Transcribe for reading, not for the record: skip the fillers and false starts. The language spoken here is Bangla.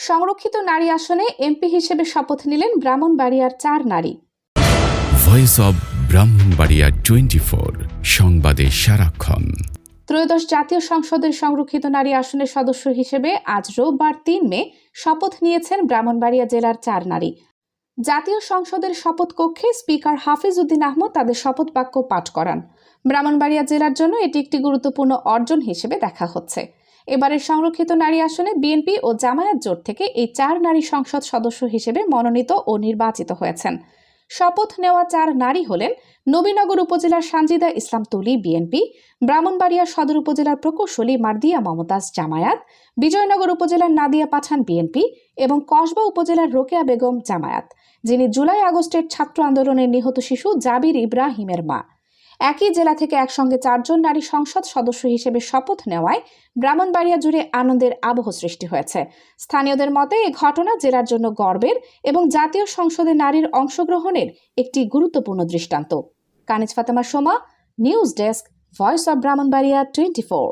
সংরক্ষিত নারী আসনে এমপি হিসেবে শপথ নিলেন ব্রাহ্মণবাড়িয়ার 4 নারী। ভয়েস অব ব্রাহ্মণবাড়িয়া 24 সংবাদে সারাক্ষণ। ত্রয়োদশ জাতীয় সংসদের সংরক্ষিত নারী আসনের সদস্য হিসেবে আজ রোববার 3 মে শপথ নিয়েছেন ব্রাহ্মণবাড়িয়া জেলার 4 নারী। জাতীয় সংসদের শপথ কক্ষে স্পিকার হাফিজ উদ্দিন আহমদ তাদের শপথ বাক্য পাঠ করান। ব্রাহ্মণবাড়িয়া জেলার জন্য এটি একটি গুরুত্বপূর্ণ অর্জন হিসেবে দেখা হচ্ছে। এবারের সংরক্ষিত নারী আসনে বিএনপি ও জামায়াত জোট থেকে এই 4 নারী সংসদ সদস্য হিসেবে মনোনীত ও নির্বাচিত হয়েছেন। শপথ নেওয়া 4 নারী হলেন নবীনগর উপজেলার সানজিদা ইসলাম তুলি বিএনপি, ব্রাহ্মণবাড়িয়া সদর উপজেলার প্রকৌশলী মার্দিয়া মমতাজ জামায়াত, বিজয়নগর উপজেলার নাদিয়া পাঠান বিএনপি এবং কসবা উপজেলার রোকেয়া বেগম জামায়াত, যিনি জুলাই আগস্টের ছাত্র আন্দোলনের নিহত শিশু জাবির ইব্রাহিমের মা। একই জেলা থেকে একসঙ্গে 4 জন নারী সংসদ সদস্য হিসেবে শপথ নেওয়ায় ব্রাহ্মণবাড়িয়া জুড়ে আনন্দের আবহ সৃষ্টি হয়েছে। স্থানীয়দের মতে এই ঘটনা জেলার জন্য গর্বের এবং জাতীয় সংসদে নারীর অংশগ্রহণের একটি গুরুত্বপূর্ণ দৃষ্টান্ত। Kaniz Fatema Soma, news desk, voice of Brahmanbaria 24।